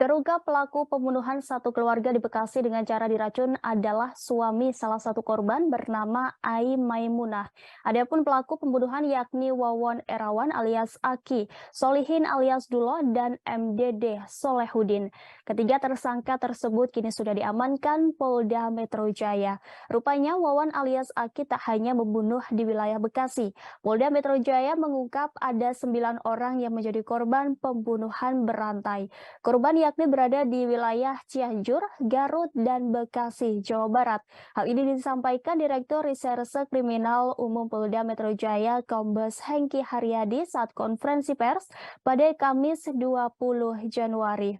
Terungkap pelaku pembunuhan satu keluarga di Bekasi dengan cara diracun adalah suami salah satu korban bernama Ai Maimunah. Adapun pelaku pembunuhan yakni Wawon Erawan alias Aki, Solihin alias Dulo, dan MDD Solehudin. Ketiga tersangka tersebut kini sudah diamankan Polda Metro Jaya. Rupanya Wawon alias Aki tak hanya membunuh di wilayah Bekasi. Polda Metro Jaya mengungkap ada 9 orang yang menjadi korban pembunuhan berantai. Korban yakni berada di wilayah Cianjur, Garut, dan Bekasi, Jawa Barat. Hal ini disampaikan Direktur Reserse Kriminal Umum Polda Metro Jaya, Kombes Hengki Haryadi saat konferensi pers pada Kamis 20 Januari.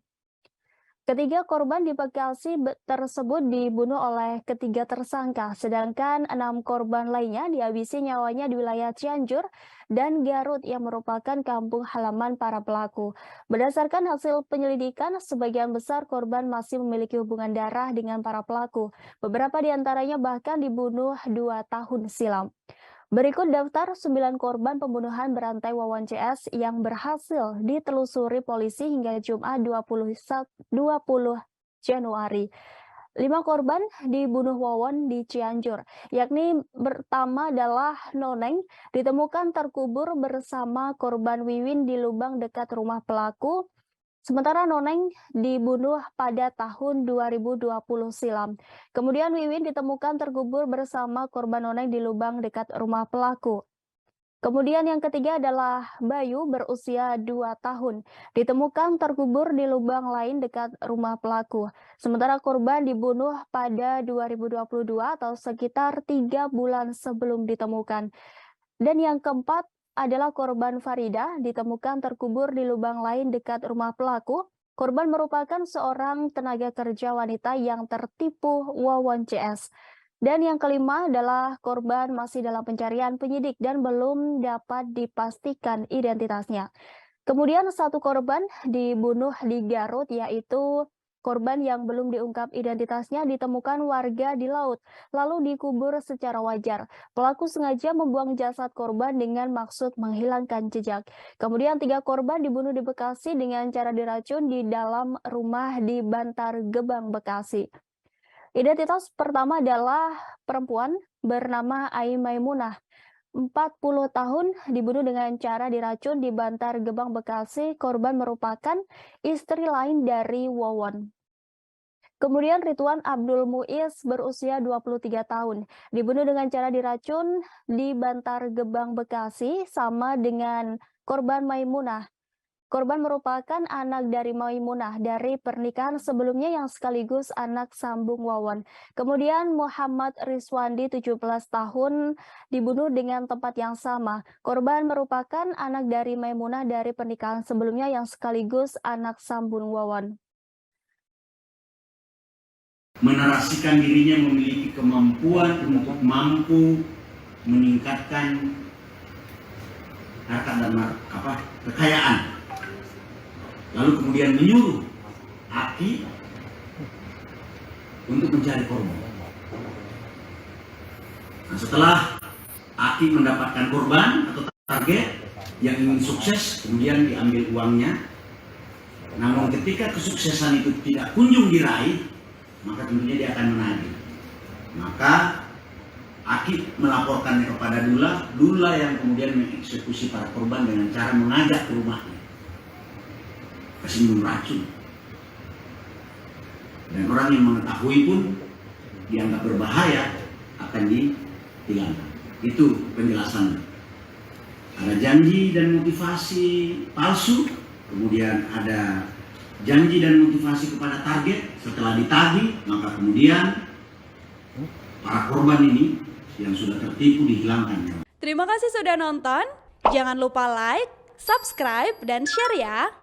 Ketiga korban di Bekasi tersebut dibunuh oleh ketiga tersangka, sedangkan 6 korban lainnya dihabisi nyawanya di wilayah Cianjur dan Garut yang merupakan kampung halaman para pelaku. Berdasarkan hasil penyelidikan, sebagian besar korban masih memiliki hubungan darah dengan para pelaku. Beberapa di antaranya bahkan dibunuh 2 tahun silam. Berikut daftar 9 korban pembunuhan berantai Wawon CS yang berhasil ditelusuri polisi hingga Jumat 20 Januari. 5 korban dibunuh Wawon di Cianjur, yakni pertama adalah Noneng, ditemukan terkubur bersama korban Wiwin di lubang dekat rumah pelaku. Sementara Noneng dibunuh pada tahun 2020 silam. Kemudian Wiwin ditemukan terkubur bersama korban Noneng di lubang dekat rumah pelaku. Kemudian yang ketiga adalah Bayu berusia 2 tahun. Ditemukan terkubur di lubang lain dekat rumah pelaku. Sementara korban dibunuh pada 2022 atau sekitar 3 bulan sebelum ditemukan. Dan yang keempat adalah korban Farida, ditemukan terkubur di lubang lain dekat rumah pelaku. Korban merupakan seorang tenaga kerja wanita yang tertipu Wawon CS. Dan yang kelima adalah korban masih dalam pencarian penyidik dan belum dapat dipastikan identitasnya. Kemudian satu korban dibunuh di Garut, yaitu korban yang belum diungkap identitasnya ditemukan warga di laut, lalu dikubur secara wajar. Pelaku sengaja membuang jasad korban dengan maksud menghilangkan jejak. Kemudian 3 korban dibunuh di Bekasi dengan cara diracun di dalam rumah di Bantar Gebang, Bekasi. Identitas pertama adalah perempuan bernama Ai Maimunah. 40 tahun dibunuh dengan cara diracun di Bantar Gebang, Bekasi. Korban merupakan istri lain dari Wawon. Kemudian Rituan Abdul Muiz berusia 23 tahun. Dibunuh dengan cara diracun di Bantar Gebang, Bekasi sama dengan korban Maimunah. Korban merupakan anak dari Maimunah dari pernikahan sebelumnya yang sekaligus anak sambung Wawon. Kemudian Muhammad Rizwandi 17 tahun dibunuh dengan tempat yang sama. Korban merupakan anak dari Maimunah dari pernikahan sebelumnya yang sekaligus anak sambung Wawon. Menarasikan dirinya memiliki kemampuan untuk mampu meningkatkan harta dan kekayaan. Lalu kemudian menyuruh Aki untuk mencari korban. Nah, setelah Aki mendapatkan korban atau target yang ingin sukses, kemudian diambil uangnya. Namun ketika kesuksesan itu tidak kunjung diraih, maka tentunya dia akan menagih. Maka Aki melaporkannya kepada Dula yang kemudian mengeksekusi para korban dengan cara mengajak ke rumahnya. Kasih minum racun. Dan orang yang mengetahui pun dianggap berbahaya akan ditinggalkan. Itu penjelasannya. Ada janji dan motivasi palsu, kemudian ada janji dan motivasi kepada target. Setelah ditagih, maka kemudian para korban ini yang sudah tertipu dihilangkan. Terima kasih sudah nonton. Jangan lupa like, subscribe, dan share ya.